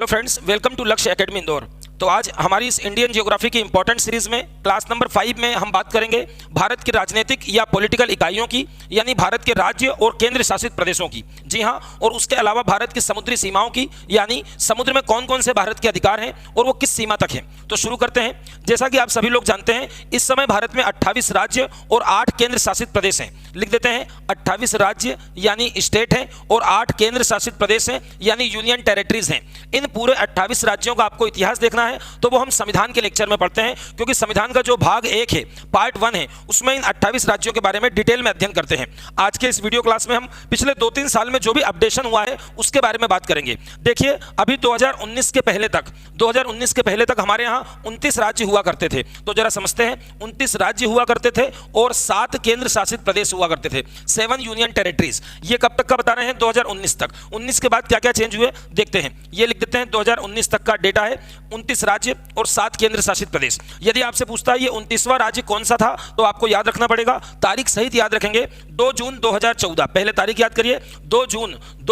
Hello friends, welcome to लक्ष्य academy Indore. तो आज हमारी इस इंडियन ज्योग्राफी की इंपॉर्टेंट सीरीज में क्लास नंबर 5 में हम बात करेंगे भारत की राजनीतिक या पॉलिटिकल इकाइयों की, यानी भारत के राज्य और केंद्र शासित प्रदेशों की। जी हाँ, और उसके अलावा भारत की समुद्री सीमाओं की, यानी समुद्र में कौन कौन से भारत के अधिकार हैं और वो किस सीमा तक हैं। तो शुरू करते हैं। जैसा कि आप सभी लोग जानते हैं, इस समय भारत में 28 राज्य और 8 केंद्र शासित प्रदेश हैं। लिख देते हैं 28 राज्य यानी स्टेट हैं और 8 केंद्र शासित प्रदेश हैं यानी यूनियन टेरिटरीज हैं। इन पूरे 28 राज्यों का आपको इतिहास देखना है तो वो हम संविधान के लेक्चर में पढ़ते हैं, क्योंकि संविधान का जो भाग 1 है, पार्ट 1 है, उसमें इन 28 राज्यों के बारे में डिटेल में अध्ययन करते हैं। आज के इस वीडियो क्लास में हम पिछले 2-3 साल में जो भी अपडेशन हुआ है उसके बारे में बात करेंगे। देखिए, अभी 2019 के पहले तक हमारे यहाँ 29 राज्य हुआ करते थे। तो जरा समझते हैं, 29 राज्य हुआ करते थे और 7 केंद्र शासित प्रदेश हुआ करते थे, 7 यूनियन टेरिटरीज। ये कब तक का बता रहे हैं? 2019 तक। 19 के बाद क्या क्या चेंज हुए देखते हैं। ये लिख देते हैं, 2019 तक का डेटा है, 29 राज्य और 7 केंद्र शासित प्रदेश। यदि आपसे पूछता है ये 29वां राज्य कौन सा था, तो आपको याद रखना पड़ेगा, तारीख सहित याद रखेंगे, 2 जून 2014। पहले तारीख याद करिए, 2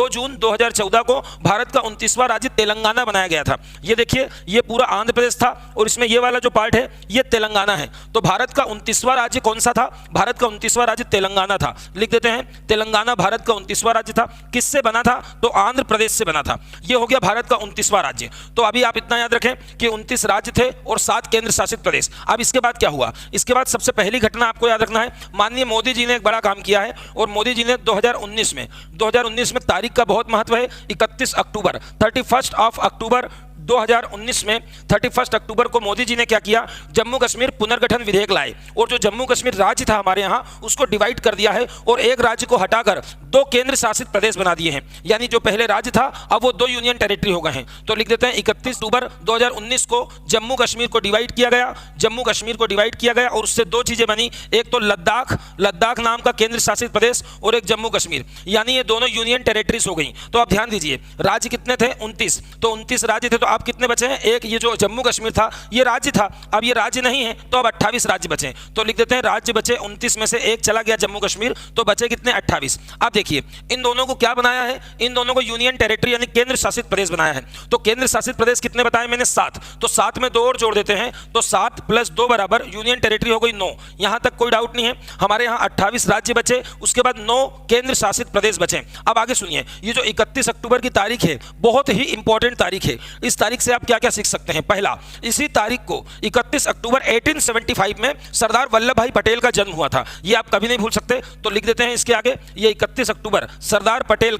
जून 2014 को भारत का 29वां राज्य तेलंगाना बनाया गया था। ये देखिए, ये पूरा आंध्र प्रदेश था और इसमें ये वाला जो पार्ट है ये तेलंगाना है। तो भारत का 29वां राज्य कौन सा था? भारत का 29वां राज्य तेलंगाना था। लिख देते हैं, तेलंगाना भारत का 29वां राज्य था। किससे बना था? तो आंध्र प्रदेश से बना था। ये हो गया भारत का 29वां राज्य। तो अभी आप इतना याद रखें कि 29 राज्य थे और 7 केंद्र शासित प्रदेश। अब इसके बाद क्या हुआ? इसके बाद सबसे पहली घटना आपको याद रखना है, माननीय मोदी जी ने एक बड़ा काम किया है और मोदी जी ने 2019 में तारीख का बहुत महत्व है, 31 अक्टूबर 31 अक्टूबर को मोदी जी ने क्या किया? जम्मू कश्मीर पुनर्गठन विधेयक लाए और जो जम्मू कश्मीर राज्य था हमारे यहाँ, उसको डिवाइड कर दिया है और एक राज्य को हटाकर 2 केंद्र शासित प्रदेश बना दिए हैं। यानी जो पहले राज्य था अब वो 2 यूनियन टेरिटरी हो गए हैं। तो लिख देते हैं 31 अक्टूबर 2019 को जम्मू कश्मीर को डिवाइड किया गया और उससे 2 चीजें बनी, एक तो लद्दाख नाम का केंद्र शासित प्रदेश और एक जम्मू कश्मीर, यानी ये दोनों यूनियन टेरिटरीज हो गई। तो आप ध्यान दीजिए, राज्य कितने थे? 29। तो 29 राज्य थे, तो आप कितने बचे हैं? एक ये जो जम्मू कश्मीर था ये राज्य था, अब ये राज्य नहीं है, तो अब 28 राज्य बचे। तो लिख देते हैं, राज्य बचे 29 में से एक चला गया जम्मू कश्मीर, तो बचे कितने? 28। अब देखिए, इन दोनों को क्या बनाया है? इन दोनों को यूनियन टेरिटरी यानी केंद्र शासित प्रदेश बनाया है। तो केंद्र शासित प्रदेश कितने बताए मैंने? 7। तो 7 में 2 और जोड़ देते हैं, तो 7 + 2 बराबर यूनियन टेरिटरी हो गई 9। यहां तक कोई डाउट नहीं है। हमारे यहां 28 राज्य बचे, उसके बाद 9 केंद्र शासित प्रदेश बचे। अब आगे सुनिए, ये जो 31 अक्टूबर की तारीख है बहुत ही इंपॉर्टेंट तारीख है। इस तारीख से आप क्या क्या सीख सकते हैं? पहला, इसी तारीख को 31 अक्टूबर 1875 में सरदार वल्लभ भाई पटेल का जन्म हुआ था। ये आप कभी नहीं भूल सकते। तो लिख देते हैं इसके आगे, ये 31 अक्टूबर सरदार पटेल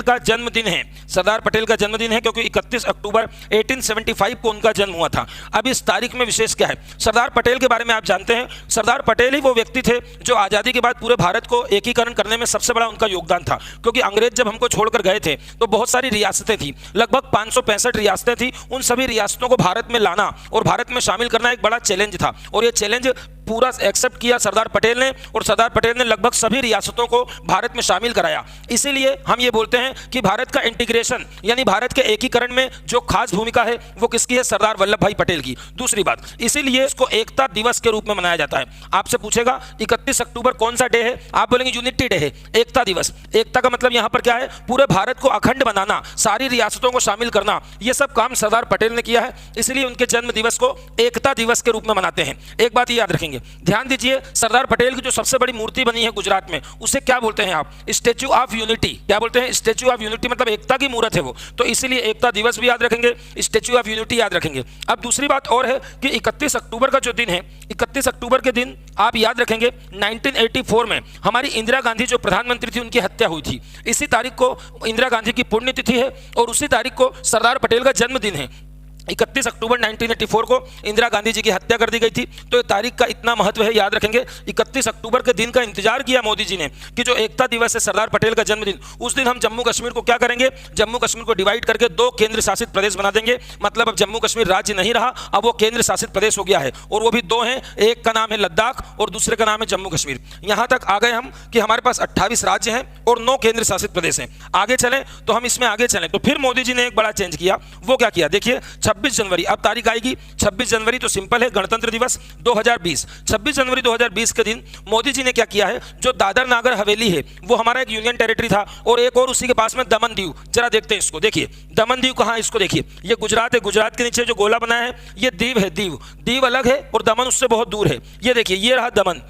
का जन्मदिन है। सरदार पटेल का जन्मदिन है क्योंकि 31 अक्टूबर 1875 को उनका जन्म हुआ था। अब इस तारीख में विशेष क्या है? सरदार पटेल के बारे में आप जानते हैं, सरदार पटेल ही वो व्यक्ति थे जो आजादी के बाद पूरे भारत को एकीकरण करने में सबसे बड़ा उनका योगदान था। क्योंकि अंग्रेज जब हमको छोड़कर गए थे तो बहुत सारी रियासतें थी, लगभग 565 रियासतें थी। उन सभी रियासतों को भारत में लाना और भारत में शामिल करना एक बड़ा चैलेंज था और ये चैलेंज पूरा एक्सेप्ट किया सरदार पटेल ने और सरदार पटेल ने लगभग सभी रियासतों को भारत में शामिल कराया। इसीलिए हम ये बोलते हैं कि भारत का इंटीग्रेशन यानी भारत के एकीकरण में जो खास भूमिका है वो किसकी है? सरदार वल्लभ भाई पटेल की। दूसरी बात, इसीलिए इसको एकता दिवस के रूप में मनाया जाता है। आपसे पूछेगा 31 अक्टूबर कौन सा डे है? आप बोलेंगे यूनिटी डे है, एकता दिवस। एकता का मतलब यहां पर क्या है? पूरे भारत को अखंड बनाना, सारी रियासतों को शामिल करना, ये सब काम सरदार पटेल ने किया है। इसलिए उनके जन्म दिवस को एकता दिवस के रूप में मनाते हैं। एक बात याद रखेंगे, ध्यान दीजिए, सरदार पटेल की जो सबसे बड़ी मूर्ति बनी है गुजरात में, उसे क्या बोलते हैं आप? Statue of unity. क्या बोलते हैं? स्टैच्यू ऑफ यूनिटी, मतलब एकता की मूर्त है वो। तो इसीलिए एकता दिवस भी याद रखेंगे, स्टैच्यू ऑफ यूनिटी याद रखेंगे। अब दूसरी बात और है कि 31 अक्टूबर का जो दिन है, 31 अक्टूबर के दिन आप याद रखेंगे 1984 में हमारी इंदिरा गांधी जो प्रधानमंत्री थी उनकी हत्या हुई थी। इसी तारीख को इंदिरा गांधी की पुण्यतिथि है और उसी तारीख को सरदार पटेल का जन्मदिन है। 31 अक्टूबर 1984 को इंदिरा गांधी जी की हत्या कर दी गई थी। तो ये तारीख का इतना महत्व है, याद रखेंगे। 31 अक्टूबर के दिन का इंतजार किया मोदी जी ने कि जो एकता दिवस है सरदार पटेल का जन्मदिन, उस दिन हम जम्मू कश्मीर को क्या करेंगे? जम्मू कश्मीर को डिवाइड करके 2 केंद्र शासित प्रदेश बना देंगे। मतलब अब जम्मू कश्मीर राज्य नहीं रहा, अब वो केंद्र शासित प्रदेश हो गया है और वो भी 2 हैं, एक का नाम है लद्दाख और दूसरे का नाम है जम्मू कश्मीर। यहां तक आ गए हम कि हमारे पास 28 राज्य हैं और 9 केंद्र शासित प्रदेश हैं। आगे चलें तो हम इसमें आगे चलें तो फिर मोदी जी ने एक बड़ा चेंज किया। वो क्या किया? देखिए, 26 जनवरी, अब तारीख आएगी 26 जनवरी, तो सिंपल है, गणतंत्र दिवस 2020। 26 जनवरी 2020 के दिन मोदी जी ने क्या किया है, जो दादर नागर हवेली है वो हमारा एक यूनियन टेरिटरी था, और एक और उसी के पास में दमन दीव, जरा देखते हैं इसको, देखिए दमन दीव कहाँ है, इसको देखिए, ये गुजरात है, गुजरात के नीचे जो गोला बनाया है ये दीव है, दीव, दीव अलग है और दमन उससे बहुत दूर है। ये देखिए, ये रहा दमन,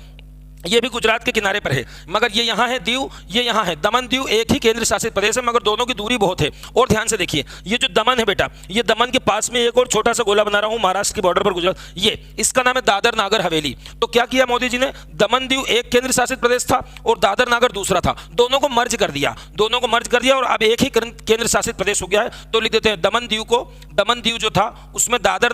ये भी गुजरात के किनारे पर है, मगर ये यहाँ है दीव, ये यहाँ है दमन दीव, एक ही केंद्र शासित प्रदेश है, मगर दोनों की दूरी बहुत है। और ध्यान से देखिए, ये जो दमन है बेटा, ये दमन के पास में एक और छोटा सा गोला बना रहा हूँ महाराष्ट्र की बॉर्डर पर गुजरात, ये इसका नाम है दादर नागर हवेली। तो क्या किया मोदी जी ने, दमन दीव एक केंद्र शासित प्रदेश था और दादर नागर दूसरा था, दोनों को मर्ज कर दिया, दोनों को मर्ज कर दिया और अब एक ही केंद्र शासित प्रदेश हो गया है। तो लिख देते हैं दमन दीव को, दमन दीव जो था उसमें दादर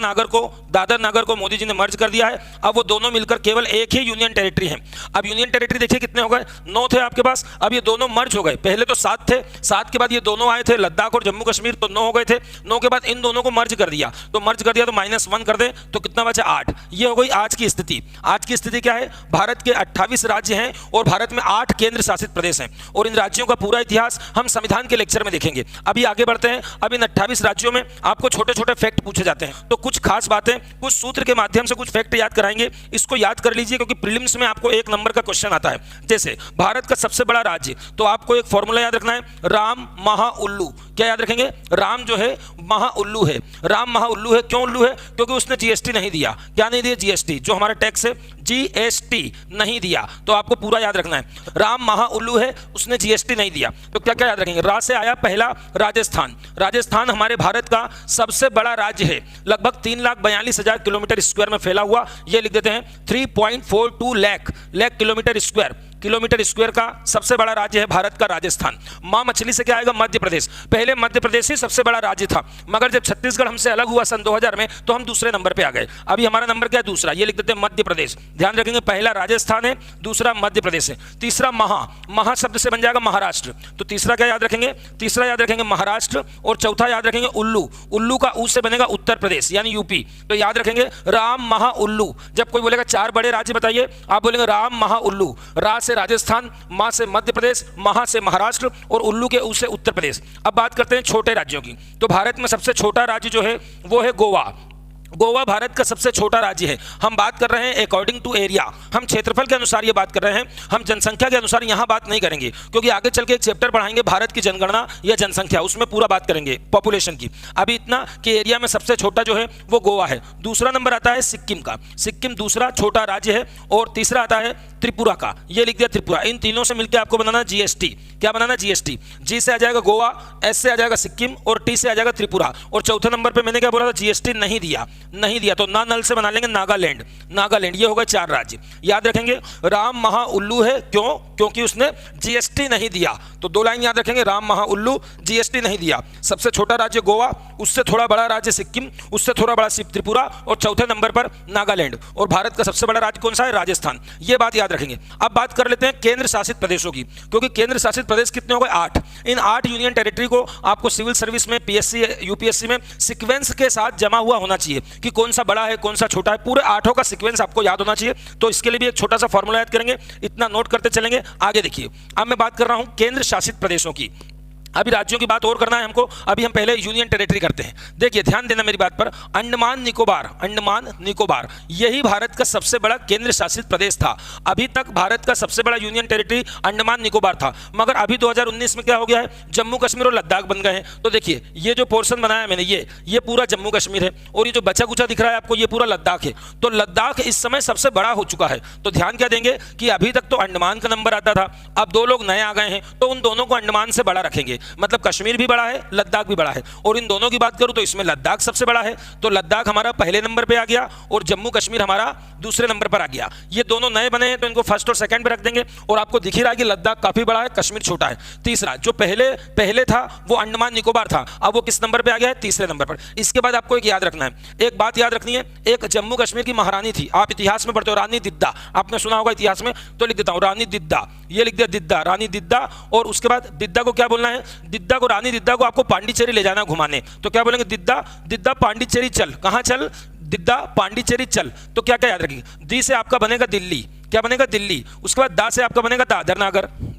नागर को मोदी जी ने मर्ज कर दिया है। अब वो दोनों मिलकर केवल एक ही यूनियन टेरिटरी है। अब यूनियन टेरिटरी देखिए कितने हो गए, 9 थे आपके पास, अब ये दोनों मर्ज हो गए, पहले तो 7 थे, 7 के बाद ये दोनों आए थे लद्दाख और जम्मू कश्मीर, तो 9 हो गए थे, 9 के बाद इन दोनों को मर्ज कर दिया, तो मर्ज कर दिया तो -1 कर दे तो कितना बचा 8। ये हो गई आज की स्थिति। आज की स्थिति क्या है, भारत के 28 राज्य हैं और भारत में 8 केंद्र शासित प्रदेश हैं, और इन राज्यों का पूरा इतिहास हम संविधान के लेक्चर में देखेंगे। अभी आगे बढ़ते हैं। अब इन 28 राज्यों में आपको छोटे छोटे फैक्ट पूछे जाते हैं, तो कुछ खास बातें, कुछ सूत्र के माध्यम से कुछ फैक्ट याद कराएंगे, इसको याद कर लीजिए क्योंकि प्रीलिम्स में आपको 1 नंबर का क्वेश्चन आता है। जैसे भारत का सबसे बड़ा राज्य, तो आपको एक फॉर्मूला याद रखना है, राम महा उल्लू। क्या याद रखेंगे, राम जो है महा उल्लू है, राम महा उल्लू है। क्यों उल्लू है, क्योंकि उसने जीएसटी नहीं दिया। क्या नहीं दिया, जीएसटी, जो हमारा टैक्स है जीएसटी नहीं दिया, तो आपको पूरा याद रखना है, राम महा उल्लू है, उसने जीएसटी नहीं दिया। तो क्या क्या याद रखेंगे, रा से आया पहला राजस्थान। राजस्थान हमारे भारत का सबसे बड़ा राज्य है, लगभग 3,42,000 किलोमीटर स्क्वायर में फैला हुआ, ये लिख देते हैं 3.42 लाख किलोमीटर स्क्वायर का सबसे बड़ा राज्य है भारत का राजस्थान। मां मछली से क्या आएगा, मध्य प्रदेश। पहले मध्य प्रदेश ही सबसे बड़ा राज्य था, मगर जब छत्तीसगढ़ हमसे अलग हुआ सन 2000 में तो हम दूसरे नंबर पे आ गए। अभी हमारा नंबर क्या है, दूसरा, ये लिख देते हैं मध्य प्रदेश। ध्यान रखेंगे, पहला राजस्थान है, दूसरा मध्य प्रदेश है, तीसरा महा शब्द से बन जाएगा महाराष्ट्र। तो तीसरा क्या याद रखेंगे, तीसरा याद रखेंगे महाराष्ट्र, और चौथा याद रखेंगे उल्लू का ऊ से बनेगा उत्तर प्रदेश यानी यूपी। तो याद रखेंगे राम महा उल्लू। जब कोई बोलेगा 4 बड़े राज्य बताइए, आप बोलेंगे राम महा उल्लू। रा से राजस्थान, मां से मध्य प्रदेश, महा से महाराष्ट्र और उल्लू के ऊ से उत्तर प्रदेश। अब बात करते हैं छोटे राज्यों की। तो भारत में सबसे छोटा राज्य जो है वो है गोवा। गोवा भारत का सबसे छोटा राज्य है। हम बात कर रहे हैं अकॉर्डिंग टू एरिया, हम क्षेत्रफल के अनुसार ये बात कर रहे हैं, हम जनसंख्या के अनुसार यहाँ बात नहीं करेंगे, क्योंकि आगे चल के एक चैप्टर पढ़ाएंगे भारत की जनगणना या जनसंख्या, उसमें पूरा बात करेंगे पॉपुलेशन की। अभी इतना कि एरिया में सबसे छोटा जो है वो गोवा है। दूसरा नंबर आता है सिक्किम का, सिक्किम दूसरा छोटा राज्य है, और तीसरा आता है त्रिपुरा का, ये लिख दिया त्रिपुरा। इन तीनों से मिलकर आपको बनाना जीएसटी। क्या बनाना, जीएसटी। जी से आ जाएगा गोवा, एस से आ जाएगा सिक्किम और टी से आ जाएगा त्रिपुरा। और चौथे नंबर पे मैंने क्या बोला था, जीएसटी नहीं दिया, तो ना नल से बना लेंगे नागालैंड। ये होगा 4 राज्य। याद रखेंगे राम महा उल्लू है, क्यों, क्योंकि उसने जीएसटी नहीं दिया। तो 2 लाइन याद रखेंगे, राम महा उल्लू, जीएसटी नहीं दिया। सबसे छोटा राज्य गोवा, उससे थोड़ा बड़ा राज्य सिक्किम, उससे थोड़ा बड़ा त्रिपुरा, और चौथे नंबर पर नागालैंड। और भारत का सबसे बड़ा राज्य कौन सा है, राजस्थान। ये बात याद रखेंगे। अब बात कर लेते हैं केंद्र शासित प्रदेशों की, क्योंकि केंद्र शासित प्रदेश कितने हो गए, 8। इन 8 यूनियन टेरिटरी को आपको सिविल सर्विस में, पीएससी यूपीएससी में सीक्वेंस के साथ जमा हुआ होना चाहिए कि कौन सा बड़ा है कौन सा छोटा है, पूरे 8 का सीक्वेंस आपको याद होना चाहिए। तो इसके लिए भी एक छोटा सा फॉर्मूला याद करेंगे, इतना नोट करते चलेंगे। आगे देखिए, अब मैं बात कर रहा हूं केंद्र शासित प्रदेशों की। अभी राज्यों की बात और करना है हमको, अभी हम पहले यूनियन टेरिटरी करते हैं। देखिए ध्यान देना मेरी बात पर, अंडमान निकोबार यही भारत का सबसे बड़ा केंद्र शासित प्रदेश था। अभी तक भारत का सबसे बड़ा यूनियन टेरिटरी अंडमान निकोबार था, मगर अभी 2019 में क्या हो गया है, जम्मू कश्मीर और लद्दाख बन गए हैं। तो देखिए ये जो पोर्शन बनाया मैंने, ये पूरा जम्मू कश्मीर है, और ये जो बचा कुचा दिख रहा है आपको, ये पूरा लद्दाख है। तो लद्दाख इस समय सबसे बड़ा हो चुका है। तो ध्यान क्या देंगे कि अभी तक तो अंडमान का नंबर आता था, अब 2 लोग नए आ गए हैं, तो उन दोनों को अंडमान से बड़ा रखेंगे। मतलब कश्मीर भी बड़ा है, लद्दाख भी बड़ा है, और इन दोनों की बात करूं तो इसमें लद्दाख सबसे बड़ा है। तो लद्दाख हमारा पहले नंबर पे आ गया और जम्मू कश्मीर हमारा दूसरे नंबर पर आ गया। ये दोनों नए बने हैं तो इनको फर्स्ट और सेकंड पे रख देंगे, और आपको दिख ही रहा है कि लद्दाख काफी बड़ा है, कश्मीर छोटा है। तीसरा जो पहले था वो अंडमान निकोबार था, अब वो किस नंबर पे आ गया है, तीसरे नंबर पर। इसके बाद आपको एक याद रखना है, एक बात याद रखनी है, एक जम्मू कश्मीर की महारानी थी, आप इतिहास में पढ़ते हो, रानी दिद्दा, आपने सुना होगा इतिहास में, तो लिख देता हूं रानी दिद्दा। ये लिख दिया दिद्दा, रानी दिद्दा। और उसके बाद दिद्दा को क्या बोलना है, दिद्दा को, रानी दिद्दा को आपको पांडिचेरी ले जाना घुमाने, तो क्या बोलेंगे, दिद्दा पांडिचेरी चल। कहां चल, दिद्दा पांडिचेरी चल। तो क्या क्या याद रखेंगे, दी से आपका बनेगा दिल्ली, क्या बनेगा, दिल्ली। उसके बाद दा से आपका बनेगा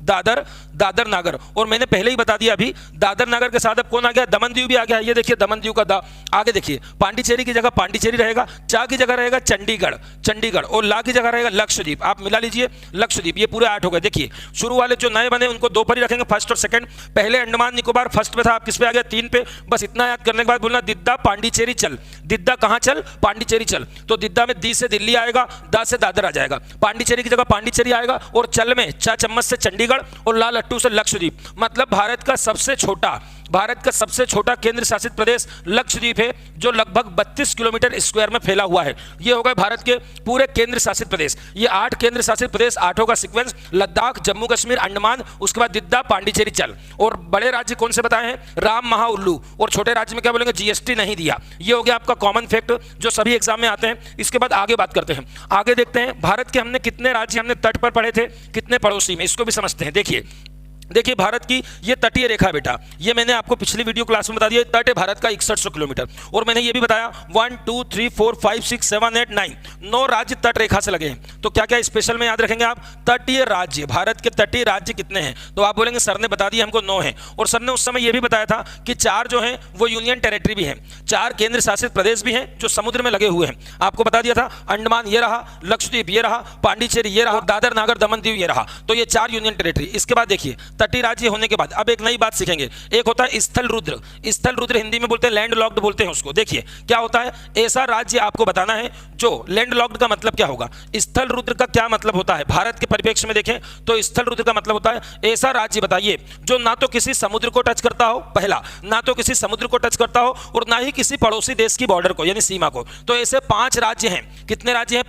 दादर दादर नागर, और मैंने पहले ही बता दिया अभी दादर नागर के साथ अब कौन आ गया, दमन दीव भी आ गया। ये देखिए दमन दीव का दा, आगे देखिए पांडिचेरी की जगह पांडिचेरी रहेगा, चा की जगह रहेगा चंडीगढ़, चंडीगढ़, और ला की जगह रहेगा लक्षद्वीप। आप मिला लीजिए लक्षद्वीप। ये पूरे 8 हो गए। देखिए शुरू वाले जो नए बने उनको 2 पर ही रखेंगे, फर्स्ट और सेकंड। पहले अंडमान निकोबार फर्स्ट पे था, आप किस पे आ गया, 3 पे। बस इतना याद करने के बाद बोलना दिद्दा पांडिचेरी चल। दिद्दा कहां चल, पांडिचेरी चल। तो दिद्दा में दी से दिल्ली आएगा, दा से दादर आ जाएगा, पांडिचेरी की जगह पांडिचेरी आएगा, और चल में चा चम्मच से चंडीगढ़, और ला लट्टू से लक्षद्वीप। मतलब भारत का सबसे छोटा केंद्र शासित प्रदेश लक्षद्वीप है, जो लगभग 32 किलोमीटर स्क्वायर में फैला हुआ है। ये हो गए भारत के पूरे केंद्र शासित प्रदेश। ये 8 केंद्र शासित प्रदेश, 8 का सीक्वेंस, लद्दाख, जम्मू कश्मीर, अंडमान, उसके बाद दिद्दा, पांडिचेरी चल। और बड़े राज्य कौन से बताए हैं, राम, महा, उल्लू, और छोटे राज्य में क्या बोलेंगे, जीएसटी नहीं दिया। ये हो गया आपका कॉमन फैक्ट जो सभी एग्जाम में आते हैं। इसके बाद आगे बात करते हैं, आगे देखते हैं भारत के हमने कितने राज्य हमने तट पर पढ़े थे, कितने पड़ोसी में, इसको भी समझते हैं। देखिए भारत की ये तटीय रेखा है बेटा, ये मैंने आपको पिछली वीडियो क्लास में बता दिया। तट है भारत का 6100 किलोमीटर, और मैंने ये भी बताया 1 2 3 4 5 6 7 8 9 9 राज्य तट रेखा से लगे हैं। तो क्या क्या स्पेशल में याद रखेंगे आप, तटीय राज्य, भारत के तटीय राज्य कितने हैं, तो आप बोलेंगे सर ने बता दिया हमको 9 है। और सर ने उस समय ये भी बताया था कि 4 जो है वो यूनियन टेरिटरी भी है, 4 केंद्र शासित प्रदेश भी हैं जो समुद्र में लगे हुए हैं। आपको बता दिया था अंडमान ये रहा, लक्षद्वीप ये रहा, पांडिचेरी ये रहा, दादर नागर दमन दीव ये रहा। तो ये 4 यूनियन टेरिटरी। इसके बाद देखिए तटीय राज्य होने के बाद अब एक नई बात सीखेंगे, एक होता है स्थल रुद्र। स्थल रुद्र हिंदी में बोलते हैं लैंड लॉक्ड बोलते हैं उसको। देखिए क्या होता है, ऐसा राज्य आपको बताना है जो लैंड लॉक्ड का मतलब क्या होगा, स्थल रुद्र का क्या मतलब होता है। भारत के परिप्रेक्ष्य में देखें तो स्थल रुद्र का मतलब होता है ऐसा राज्य बताइए जो ना तो किसी समुद्र को टच करता हो, पहला ना तो किसी समुद्र को टच करता हो, और ना ही किसी पड़ोसी देश की बॉर्डर को यानी सीमा को। तो ऐसे 5 राज्य हैं। कितने राज्य हैं,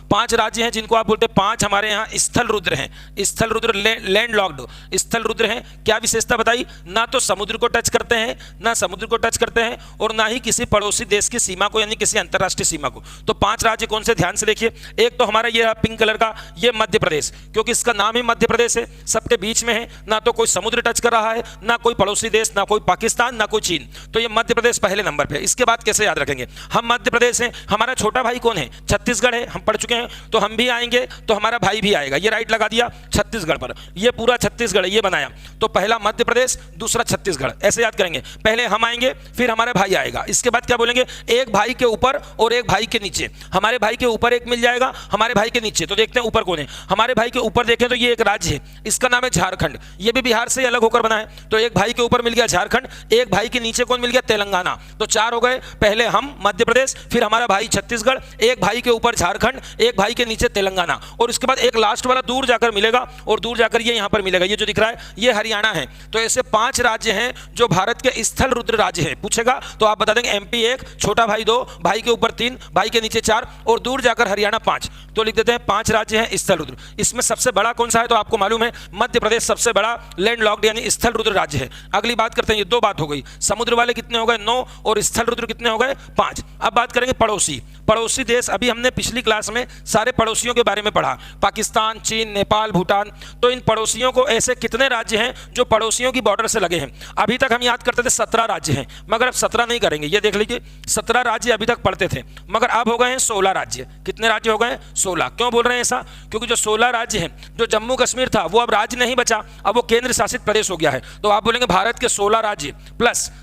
5 राज्य हैं जिनको आप बोलते हैं 5 हमारे यहाँ स्थल रुद्र हैं। स्थल रुद्र लैंड लॉक्ड स्थल रुद्र हैं। क्या विशेषता बताई, ना तो समुद्र को टच करते हैं, ना समुद्र को टच करते हैं, और ना ही किसी पड़ोसी देश की सीमा को यानी किसी अंतरराष्ट्रीय सीमा को। तो 5 राज्य कौन से, ध्यान से देखिए। एक तो हमारा ये पिंक कलर का, ये मध्य प्रदेश, क्योंकि इसका नाम ही मध्य प्रदेश है, सबके बीच में है, ना तो कोई समुद्र टच कर रहा है, ना कोई पड़ोसी देश, ना कोई पाकिस्तान, ना कोई चीन। तो ये मध्य प्रदेश पहले नंबर पे। इसके बाद कैसे याद रखेंगे, हम मध्य प्रदेश हैं, हमारा छोटा भाई कौन है, छत्तीसगढ़ है, हम पढ़ चुके हैं। तो हम भी आएंगे तो हमारा भाई भी आएगा, ये राइट लगा दिया छत्तीसगढ़ पर, ये पूरा छत्तीसगढ़ ये बनाया। तो पहला मध्य प्रदेश, दूसरा छत्तीसगढ़, ऐसे याद करेंगे। पहले हम आएंगे फिर हमारा भाई आएगा। इसके बाद क्या बोलेंगे, एक भाई के ऊपर और एक भाई के नीचे। हमारे भाई के ऊपर एक मिल जाएगा, हमारे भाई के नीचे। तो देखते हैं ऊपर कौन है, हमारे भाई के ऊपर देखें तो ये एक राज्य है, इसका नाम है झारखंड। ये भी बिहार से अलग होकर बना है। तो एक भाई के ऊपर मिल गया झारखंड, एक भाई के नीचे कौन मिल गया, तेलंगाना। तो 4 हो गए, पहले हम मध्य प्रदेश, फिर हमारा भाई छत्तीसगढ़, एक भाई के ऊपर झारखंड, एक भाई के नीचे तेलंगाना, और इसके बाद एक लास्ट वाला दूर जाकर मिलेगा, और दूर जाकर ये यहां पर मिलेगा, ये जो दिख रहा है ये हरियाणा है। तो ऐसे 5 राज्य हैं जो भारत के स्थल रुद्र राज्य हैं। पूछेगा तो आप बता देंगे एमपी 1, छोटा भाई 2, भाई के ऊपर 3, भाई के नीचे 4, और दूर जाकर हरियाणा 5। तो लिख देते हैं 5 राज्य हैं स्थल रुद्र। इसमें सबसे बड़ा कौन सा है, तो आपको मालूम है मध्य प्रदेश सबसे बड़ा लैंड लॉक्ड यानी स्थल रुद्र राज्य है। अगली बात करते हैं, ये 2 बात हो गई, समुद्र वाले कितने हो गए 9, और स्थल रुद्र कितने हो गए 5। अब बात करेंगे पड़ोसी देश। अभी हमने पिछली क्लास में सारे पड़ोसियों के बारे में पढ़ा, पाकिस्तान, चीन, नेपाल, भूटान। तो इन पड़ोसियों को ऐसे कितने राज्य हैं जो पड़ोसियों की बॉर्डर से लगे हैं। अभी तक हम याद करते थे 17 राज्य हैं, मगर अब 17 नहीं करेंगे। ये देख लीजिए 17 राज्य अभी तक पढ़ते थे, मगर अब हो गए हैं 16 राज्य। कितने राज्य हो गए, 16। क्यों बोल रहे हैं ऐसा, क्योंकि जो 16 राज्य हैं, जो जम्मू कश्मीर था वो अब राज्य नहीं बचा, अब वो केंद्र शासित प्रदेश हो गया है। तो आप बोलेंगे भारत के 16 राज्य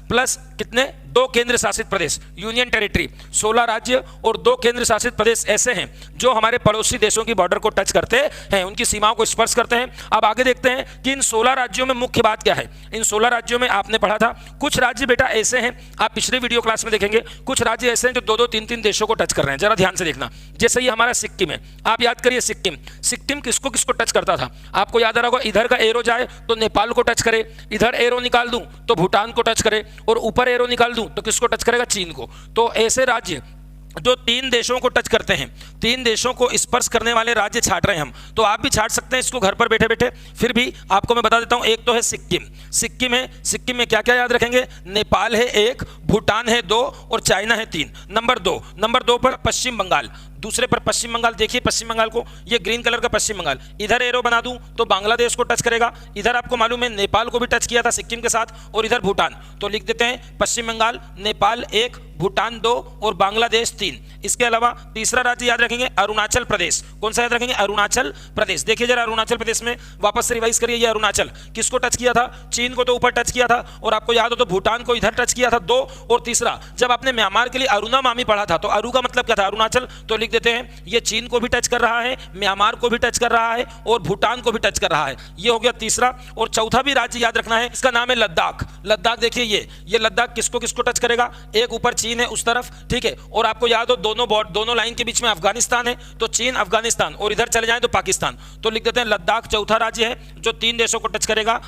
प्लस कितने, 2 केंद्र शासित प्रदेश यूनियन टेरिटरी। 16 राज्य और 2 केंद्र शासित प्रदेश ऐसे हैं जो हमारे पड़ोसी देशों की बॉर्डर को टच करते हैं, उनकी सीमाओं को स्पर्श करते हैं। अब आगे देखते हैं कि इन 16 राज्यों में मुख्य बात क्या है। इन 16 राज्यों में आपने पढ़ा था कुछ राज्य बेटा ऐसे हैं, आप पिछले वीडियो क्लास में देखेंगे, कुछ राज्य ऐसे हैं जो 2-2 3-3 देशों को टच कर रहे हैं। जरा ध्यान से देखना, जैसे ये हमारा सिक्किम है, आप याद करिए सिक्किम किसको किसको टच करता था, आपको याद आ रहा होगा, इधर का एरो जाए तो नेपाल को टच करे, इधर एरो निकाल दूं तो भूटान को टच करे, और ऊपर एरो निकाल दूं तो किसको टच करेगा, चीन को। तो ऐसे राज्य जो 3 देशों को टच करते हैं, 3 देशों को स्पर्श करने वाले राज्य छाट रहे हैं हम। तो आप भी छाट सकते हैं इसको घर पर बैठे बैठे। फिर भी आपको मैं बता देता हूं, एक तो है सिक्किम है। सिक्किम में क्या क्या याद रखेंगे, नेपाल है 1, भूटान है 2, और चाइना है 3। नंबर 2 पर पश्चिम बंगाल। दूसरे पर पश्चिम बंगाल, देखिए पश्चिम बंगाल को, ये ग्रीन कलर का पश्चिम बंगाल, इधर एरो बना दूं तो बांग्लादेश को टच करेगा, इधर आपको मालूम है नेपाल को भी टच किया था सिक्किम के साथ, और इधर भूटान। तो लिख देते हैं पश्चिम बंगाल, नेपाल 1, भूटान 2 और बांग्लादेश 3। इसके अलावा तीसरा राज्य याद रखेंगे अरुणाचल प्रदेश। कौन सा याद रखेंगे? अरुणाचल प्रदेश। देखिए जरा अरुणाचल प्रदेश में वापस से रिवाइज करिए, ये अरुणाचल किसको टच किया था? चीन को तो ऊपर टच किया था, और आपको याद हो तो भूटान को इधर टच किया था 2, और तीसरा जब आपने म्यांमार के लिए अरुणा मामी पढ़ा था तो अरु का मतलब क्या था? अरुणाचल। तो लिख देते हैं ये चीन को भी टच कर रहा है, म्यांमार को भी टच कर रहा है और भूटान को भी टच कर रहा है। ये हो गया तीसरा। और चौथा भी राज्य याद रखना है, इसका नाम है लद्दाख। लद्दाख देखिए ये लद्दाख किसको किसको टच करेगा? एक ऊपर चीन है उस तरफ, ठीक है, और आपको याद हो दोनों लाइन के बीच में अफगानिस्तान है, तो चीन अफगानिस्तान, और इधर चले जाएं तो पाकिस्तान। तो लिख देते हैं लद्दाख चौथा राज्य है जो 3 देशों को टच करेगा,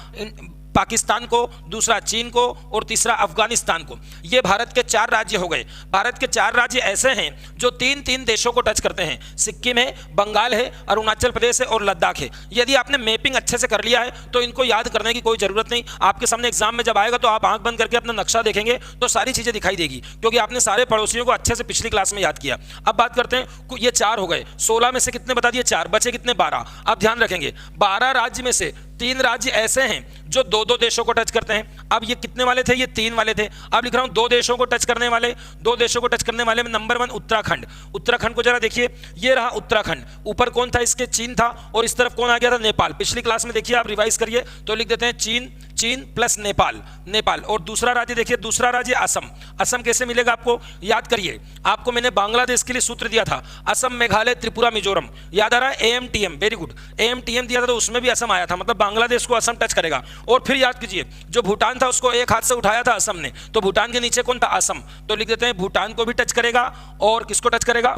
पाकिस्तान को, दूसरा चीन को और तीसरा अफगानिस्तान को। ये भारत के 4 राज्य हो गए। भारत के 4 राज्य ऐसे हैं जो 3-3 देशों को टच करते हैं। सिक्किम है, बंगाल है, अरुणाचल प्रदेश है और लद्दाख है। यदि आपने मैपिंग अच्छे से कर लिया है तो इनको याद करने की कोई जरूरत नहीं। आपके सामने एग्जाम में जब आएगा तो आप आंख बंद करके अपना नक्शा देखेंगे तो सारी चीजें दिखाई देगी, क्योंकि आपने सारे पड़ोसियों को अच्छे से पिछली क्लास में याद किया। अब बात करते हैं, ये 4 हो गए, 16 में से कितने बता दिए? 4, बचे कितने? 12। अब ध्यान रखेंगे 12 राज्य में से 3 राज्य ऐसे हैं जो 2-2 देशों को टच करते हैं। अब ये कितने वाले थे? ये 3 वाले थे। अब लिख रहा हूं 2 देशों को टच करने वाले, 2 देशों को टच करने वाले में नंबर 1 उत्तराखंड। उत्तराखंड को जरा देखिए, ये रहा उत्तराखंड। ऊपर कौन था? इसके चीन था, और इस तरफ कौन आ गया था? नेपाल। पिछली क्लास में देखिए, आप रिवाइज करिए तो लिख देते हैं चीन प्लस नेपाल। और दूसरा राज्य देखिए, दूसरा राज्य असम। असम कैसे मिलेगा आपको? याद करिए, आपको मैंने बांग्लादेश के लिए सूत्र दिया था, असम, मेघालय, त्रिपुरा, मिजोरम। याद आ रहा है? AMTM, very good. AMTM दिया था तो उसमें भी असम आया था, मतलब बांग्लादेश को असम टच करेगा। और फिर याद कीजिए, जो भूटान था उसको एक हाथ से उठाया था असम ने, तो भूटान के नीचे कौन था? असम। तो लिख देते हैं भूटान को भी टच करेगा, और किसको टच करेगा?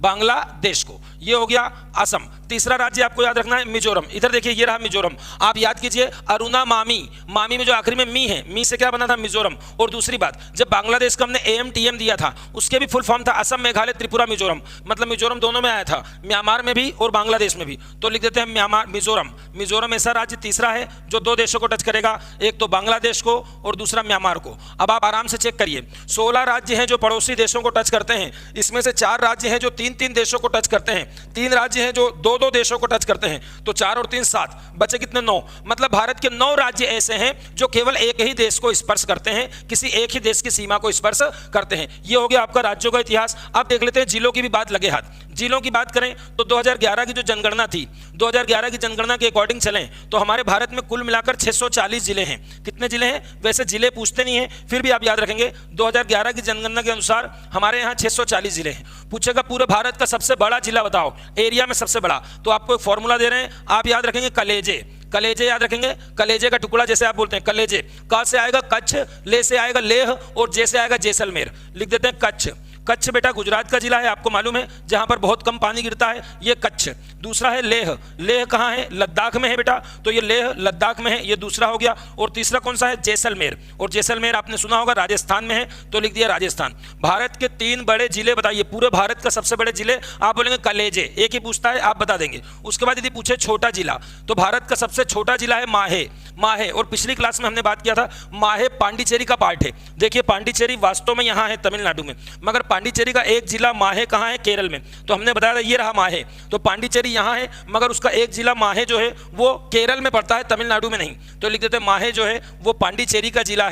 बांग्लादेश को। ये हो गया असम। तीसरा राज्य आपको याद रखना है मिजोरम। इधर देखिए, ये रहा मिजोरम। आप याद कीजिए अरुणा मामी में जो आखिरी में मी है, मी से क्या बना था? मिजोरम। और दूसरी बात, जब बांग्लादेश को हमने AMTM दिया था उसके भी फुल फॉर्म था असम, मेघालय, त्रिपुरा, मिजोरम। मतलब मिजोरम दोनों में आया था, म्यांमार में भी और बांग्लादेश में भी। तो लिख देते हैं मिजोरम ऐसा राज्य तीसरा है जो 2 देशों को टच करेगा, एक तो बांग्लादेश को और दूसरा म्यांमार को। अब आप आराम से चेक करिए, 16 राज्य हैं जो पड़ोसी देशों को टच करते हैं, इसमें से 4 राज्य हैं जो 3-3 देशों को टच करते हैं, 3 राज्य हैं जो 2-2 देशों को टच करते हैं, तो 4 और 3 7, बचे कितने? 9। मतलब भारत के 9 राज्य ऐसे हैं जो केवल एक ही देश को स्पर्श करते हैं, किसी एक ही देश की सीमा को स्पर्श करते हैं। ये हो गया आपका राज्यों का इतिहास। अब देख लेते हैं जिलों की भी बात लगे हाथ। जिलों की बात करें तो 2011 की जो जनगणना थी, 2011 की जनगणना के अकॉर्डिंग चलें तो हमारे भारत में कुल मिलाकर 640 जिले हैं। कितने जिले हैं? वैसे जिले पूछते नहीं हैं, फिर भी आप याद रखेंगे 2011 की जनगणना के अनुसार हमारे यहाँ 640 जिले हैं। पूछेगा पूरे भारत का सबसे बड़ा जिला बताओ, एरिया में सबसे बड़ा, तो आपको एक फॉर्मूला दे रहे हैं, आप याद रखेंगे कलेजे याद रखेंगे, कलेजे का टुकड़ा जैसे आप बोलते हैं कलेजे। क से आएगा कच्छ, ले से आएगा लेह और जे से आएगा जैसलमेर। लिख देते हैं कच्छ बेटा गुजरात का जिला है, आपको मालूम है, जहां पर बहुत कम पानी गिरता है, ये कच्छ। दूसरा है लेह कहां है? लद्दाख में है बेटा, तो ये लेह लद्दाख में है, ये दूसरा हो गया। और तीसरा कौन सा है? जैसलमेर, और जैसलमेर आपने सुना होगा राजस्थान में है, तो लिख दिया राजस्थान। भारत के 3 बड़े जिले बताइए, पूरे भारत का सबसे बड़े जिले। आप बोलेंगे कलेजे, एक ही पूछता है, आप बता देंगे। उसके बाद यदि पूछे छोटा जिला, तो भारत का सबसे छोटा जिला है माहे। और पिछली क्लास में हमने बात किया था, माहे पांडिचेरी का पार्ट है। देखिए पांडिचेरी वास्तव में यहाँ है तमिलनाडु में, मगर पांडिचेरी का एक जिला माहे कहाँ है? केरल में। तो हमने बताया था ये रहा माहे, तो पांडिचेरी यहाँ है, मगर उसका एक जिला माहे जो है वो केरल में पड़ता है, तमिलनाडु में नहीं। तो लिख देते हैं माहे जो है वो पांडिचेरी का जिला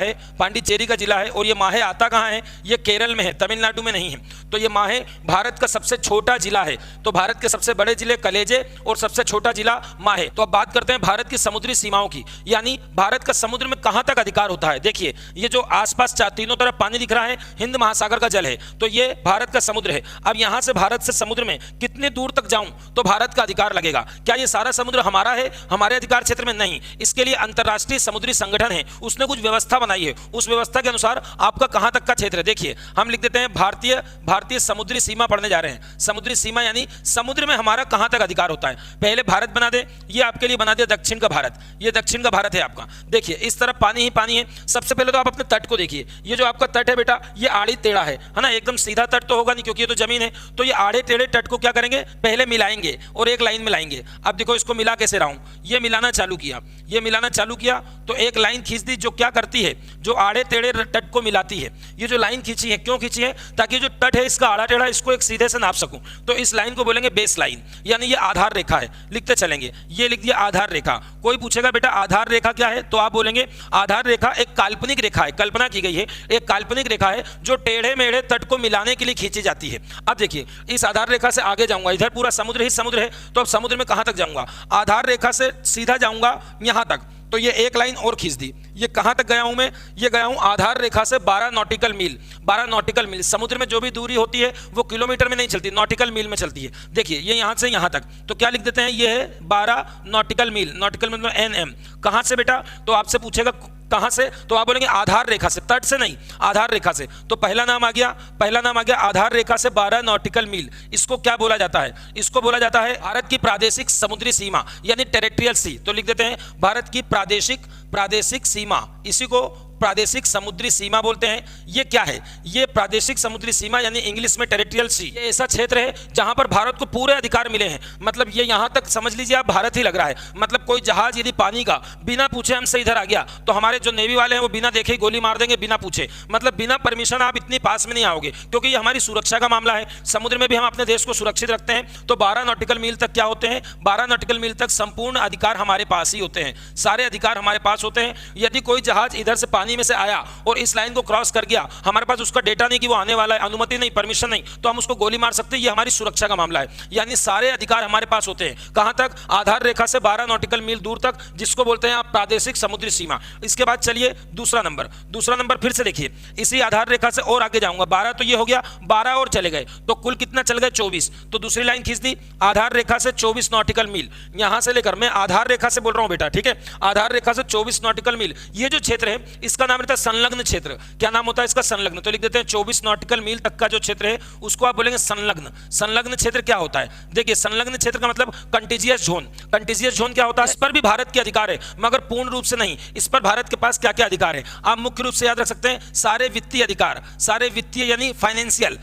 है, और ये माहे आता कहाँ है? ये केरल में है, तमिलनाडु में नहीं है। तो ये माहे भारत का सबसे छोटा जिला है। तो भारत के सबसे बड़े जिले कलेजे और सबसे छोटा जिला माहे। तो अब बात करते हैं भारत की समुद्री सीमाओं की, यानी भारत का समुद्र में कहां तक अधिकार होता है। देखिए ये जो आसपास तीनों तरफ पानी दिख रहा है, हिंद महासागर का जल है, तो ये भारत का समुद्र है। अब यहां से भारत से समुद्र में कितने दूर तक जाऊं तो भारत का अधिकार लगेगा? क्या ये सारा समुद्र हमारा है, हमारे अधिकार क्षेत्र में? नहीं। इसके लिए अंतरराष्ट्रीय समुद्री संगठन है, उसने कुछ व्यवस्था बनाई है, उस व्यवस्था के अनुसार आपका कहां तक का क्षेत्र है। देखिए हम लिख देते हैं भारतीय समुद्री सीमा पढ़ने जा रहे हैं। समुद्री सीमा यानी समुद्र में हमारा कहां तक अधिकार होता है। पहले भारत बना दे, ये आपके लिए बना दिया दक्षिण का भारत, ये दक्षिण का भारत है आपका। देखिए इस तरफ पानी ही पानी है। सबसे पहले तो आप अपने तट को देखिए, ये जो आपका तट है बेटा, ये आड़ी टेढ़ा है ना, एकदम सीधा तट तो होगा नहीं क्योंकि ये तो जमीन है, तो ये आड़े टेढ़े तट को क्या करेंगे, पहले मिलाएंगे और एक लाइन में लाएंगे। अब देखो इसको मिला कैसे रहा हूं, ये मिलाना चालू किया, ये मिलाना चालू किया तो एक लाइन खींच दी जो क्या करती है, जो आड़े टेढ़े तट को मिलाती है। ये जो लाइन खींची है क्यों खींची है, ताकि जो तट है इसका आड़ा टेढ़ा इसको एक सीधे से नाप सकूं। तो इस लाइन को बोलेंगे बेस लाइन, यानी ये आधार रेखा है। लिखते चलेंगे, ये लिख दिया आधार रेखा। कोई पूछेगा बेटा आधार रेखा क्या है, तो आप बोलेंगे आधार रेखा एक काल्पनिक रेखा है, कल्पना की गई है, एक काल्पनिक रेखा है जो टेढ़े मेढ़े तट को मिलाने के लिए खींची जाती है। अब देखिए इस आधार रेखा से आगे जाऊंगा, इधर पूरा समुद्र ही समुद्र है, तो अब समुद्र में कहां तक जाऊंगा, आधार रेखा से सीधा जाऊंगा यहां तक, तो ये एक लाइन और खींच दी। ये कहां तक गया हूं मैं, ये गया हूं आधार रेखा से 12 नॉटिकल मील। 12 नॉटिकल मील, समुद्र में जो भी दूरी होती है वो किलोमीटर में नहीं चलती, नॉटिकल मील में चलती है। देखिए ये यहां से यहां तक, तो क्या लिख देते हैं, ये है 12 नॉटिकल मील। नॉटिकल मतलब NM। कहां से बेटा, तो आपसे पूछेगा कहां से, तो आप बोलेंगे आधार रेखा से, तट से नहीं, आधार रेखा से। तो पहला नाम आ गया, पहला नाम आ गया आधार रेखा से 12 नॉटिकल मील। इसको क्या बोला जाता है, इसको बोला जाता है भारत की प्रादेशिक समुद्री सीमा, यानी टेरिटोरियल सी। तो लिख देते हैं भारत की प्रादेशिक सीमा, इसी को प्रादेशिक समुद्री सीमा बोलते हैं। ये क्या है, ये प्रादेशिक समुद्री सीमा यानी इंग्लिश में टेरिटोरियल सी। ये ऐसा क्षेत्र है जहां पर भारत को पूरे अधिकार मिले हैं, मतलब ये यहां तक समझ लीजिए आप भारत ही लग रहा है। मतलब कोई जहाज यदि पानी का बिना पूछे हमसे इधर आ गया तो हमारे जो नेवी वाले हैं वो बिना देखे गोली मार देंगे, बिना पूछे, मतलब बिना परमिशन आप इतनी पास में नहीं आओगे, क्योंकि ये हमारी सुरक्षा का मामला है। समुद्र में भी हम अपने देश को सुरक्षित रखते हैं। तो 12 नॉटिकल मील तक क्या होते हैं, 12 नॉटिकल मील तक संपूर्ण अधिकार हमारे पास ही होते हैं, सारे अधिकार हमारे पास होते हैं। यदि कोई जहाज इधर से पानी में से आया और इस लाइन को क्रॉस कर गया, हमारे पास उसका डेटा नहीं कि वो आने वाला है, अनुमति नहीं, परमिशन नहीं, तो हम उसको गोली मार सकते हैं। ये हमारी सुरक्षा का मामला है, यानी सारे अधिकार हमारे पास होते हैं। कहां तक, आधार रेखा से 12 नॉटिकल मील दूर तक, जिसको बोलते हैं आप प्रादेशिक समुद्री सीमा। इसके बाद चलिए दूसरा नंबर फिर से देखिए, इसी आधार रेखा से और आगे जाऊंगा, 12 तो ये हो गया, 12 और चले गए तो कुल कितना चल गए, 24। तो दूसरी लाइन खींच दी, आधार रेखा से 24 नॉटिकल मील, यहां से लेकर, मैं आधार रेखा से बोल रहा हूं बेटा, ठीक है, आधार रेखा से 24 नॉटिकल मील। ये जो क्षेत्र है इसका नाम रहता है संलग्न क्षेत्र। क्या नाम होता है इसका, संलग्न। तो लिख देते हैं 24 नॉटिकल मील तक का जो क्षेत्र है उसको आप बोलेंगे संलग्न। संलग्न क्षेत्र क्या होता है, देखिए संलग्न क्षेत्र का मतलब कंटिजियस जोन। कंटिजियस जोन क्या होता है, इस पर भी भारत के अधिकार है मगर पूर्ण रूप से नहीं। इस पर भारत के पास क्या क्या अधिकार है, आप मुख्य रूप से याद रख सकते हैं, सारे वित्तीय अधिकार, सारे वित्तीय यानी फाइनेंशियल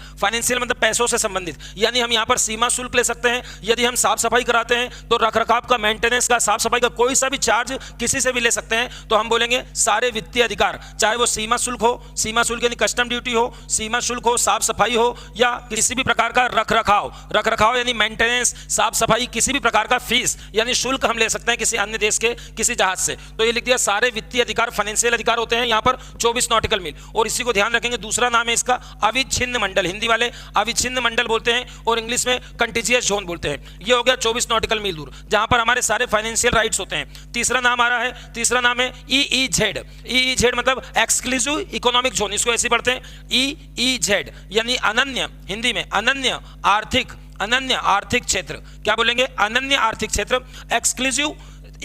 मतलब पैसों से संबंधित, यानी हम यहां पर सीमा शुल्क ले सकते हैं। यदि हम साफ सफाई कराते हैं तो रखरखाव का, मेंटेनेंस का, साफ सफाई का कोई सा भी चार्ज किसी से भी ले सकते हैं, तो हम बोलेंगे सारे वित्तीय अधिकार, चाहे वो सीमा शुल्क हो, सीमा शुल्क यानी कस्टम ड्यूटी हो, सीमा शुल्क हो, साफ सफाई हो, या किसी भी प्रकार का रखरखाव यानी मेंटेनेंस, साफ सफाई, किसी भी प्रकार का फीस यानी शुल्क हम ले सकते हैं किसी अन्य देश के किसी जहाज से। तो ये लिख दिया सारे वित्तीय अधिकार, फाइनेंशियल अधिकार होते हैं यहाँ पर 24 नॉटिकल मील। और इसी को ध्यान रखेंगे, दूसरा नाम है इसका अविच्छिन्न मंडल, हिंदी वाले अविच्छिन्न मंडल बोलते हैं और इंग्लिश में कंटिजियस जोन बोलते हैं। ये हो गया 24 नॉटिकल मील दूर, जहां पर हमारे सारे फाइनेंशियल राइट्स होते हैं। तीसरा नाम आ रहा है, तीसरा नाम है EEZ। EEZ मतलब एक्सक्लूसिव इकोनॉमिक जोन, इसको ऐसे पढ़ते हैं EEZ, यानी अनन्य, हिंदी में अनन्य आर्थिक क्षेत्र। क्या बोलेंगे, अनन्य आर्थिक क्षेत्र, एक्सक्लूसिव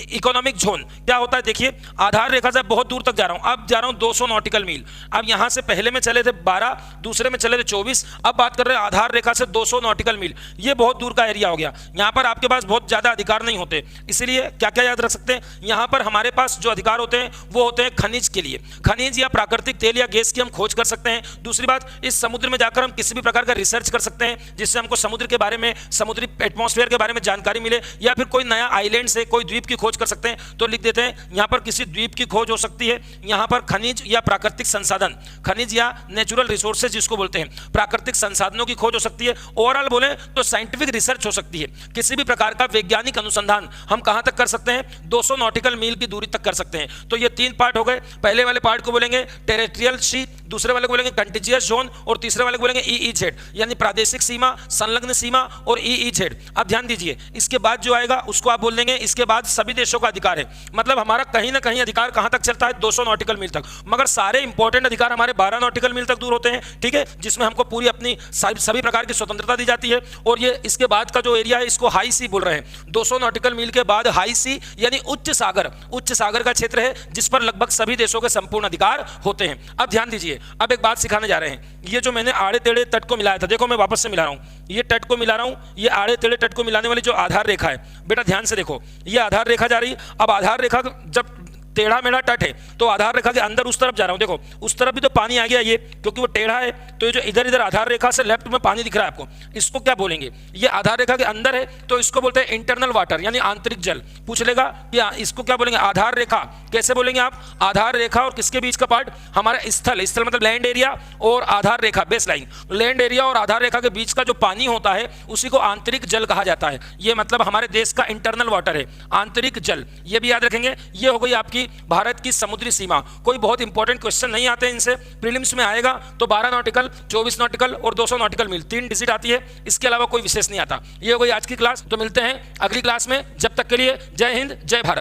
इकोनॉमिक जोन। क्या होता है, देखिए आधार रेखा से बहुत दूर तक जा रहा हूं, अब जा रहा हूं 200 नॉटिकल मील। अब यहां से पहले में चले थे 12, दूसरे में चले थे 24, अब बात कर रहे हैं आधार रेखा से 200 नॉटिकल मील। ये बहुत दूर का एरिया हो गया, यहां पर आपके पास बहुत ज्यादा अधिकार नहीं होते। इसलिए क्या क्या याद रख सकते हैं, यहां पर हमारे पास जो अधिकार होते हैं वो होते हैं खनिज के लिए, खनिज या प्राकृतिक तेल या गैस की हम खोज कर सकते हैं। दूसरी बात, इस समुद्र में जाकर हम किसी भी प्रकार का रिसर्च कर सकते हैं जिससे हमको समुद्र के बारे में, समुद्री एटमॉस्फेयर के बारे में जानकारी मिले, या फिर कोई नया आइलैंड से कोई द्वीप की खोज कर सकते हैं। तो लिख देते हैं यहां पर किसी द्वीप की खोज हो सकती है, यहां पर खनिज या प्राकृतिक संसाधन, खनिज या नेचुरल रिसोर्सेज जिसको बोलते हैं, प्राकृतिक संसाधनों की खोज हो सकती है। ओवरऑल बोले तो साइंटिफिक रिसर्च हो सकती है, किसी भी प्रकार का वैज्ञानिक अनुसंधान हम कहां तक कर सकते हैं, 200 नॉटिकल मील की दूरी तक कर सकते हैं। तो ये 3 पार्ट हो गए। पहले वाले पार्ट को बोलेंगे टेरिटोरियल सी, दूसरे वाले को बोलेंगे कंटिजियस जोन, और तीसरे वाले को बोलेंगे EEZ यानी प्रादेशिक सीमा, संलग्न सीमा और EEZ। अब ध्यान दीजिए, इसके बाद जो आएगा उसको आप बोल देंगे इसके बाद सभी देशों का अधिकार है, मतलब हमारा कहीं ना कहीं अधिकार कहां तक चलता है, 200 नॉटिकल मील तक, मगर सारे इंपॉर्टेंट अधिकार हमारे 12 नॉटिकल मील तक दूर होते हैं, ठीक है, जिसमें हमको पूरी अपनी सभी प्रकार की स्वतंत्रता दी जाती है। और ये इसके बाद का जो एरिया है इसको हाई सी बोल रहे हैं। 200 नॉटिकल मील के बाद हाई सी यानी उच्च सागर का क्षेत्र है जिस पर लगभग सभी देशों के संपूर्ण अधिकार होते हैं। अब ध्यान दीजिए, अब एक बात सिखाने जा रहे हैं, ये जो मैंने आड़े टेढ़े तट को मिलाया था, देखो मैं वापस से मिला रहा हूं, ये तट को मिला रहा हूं, ये आड़े टेढ़े तट को मिलाने वाली जो आधार रेखा है, बेटा ध्यान से देखो, ये आधार रेखा जा रही है। अब आधार रेखा जब टेढ़ा मेढ़ा तट है तो आधार रेखा के अंदर उस तरफ जा रहा हूं, देखो उस तरफ भी तो पानी आ गया ये, क्योंकि वो टेढ़ा है, तो ये जो इधर इधर आधार रेखा से लेफ्ट में पानी दिख रहा है आपको, इसको क्या बोलेंगे? ये आधार रेखा के अंदर है तो इसको बोलते हैं इंटरनल वाटर यानी आंतरिक जल। पूछ लेगा कि इसको क्या बोलेंगे? आधार रेखा। कैसे बोलेंगे आप? आधार रेखा और किसके बीच का पार्ट? हमारा स्थल, स्थल मतलब लैंड एरिया और आधार रेखा बेस लाइन, लैंड एरिया और आधार रेखा के बीच का जो पानी होता है उसी को आंतरिक जल कहा जाता है। ये मतलब हमारे देश का इंटरनल वाटर है, आंतरिक जल। ये भी याद रखेंगे। ये हो गई आपकी भारत की समुद्री सीमा। कोई बहुत इंपॉर्टेंट क्वेश्चन नहीं आते इनसे, प्रीलिम्स में आएगा तो 12 नॉटिकल, 24 नॉटिकल और 200 नॉटिकल मिल 3 डिजिट आती है, इसके अलावा कोई विशेष नहीं आता। ये हो गई आज की क्लास, तो मिलते हैं अगली क्लास में। जब तक के लिए जय हिंद, जय भारत।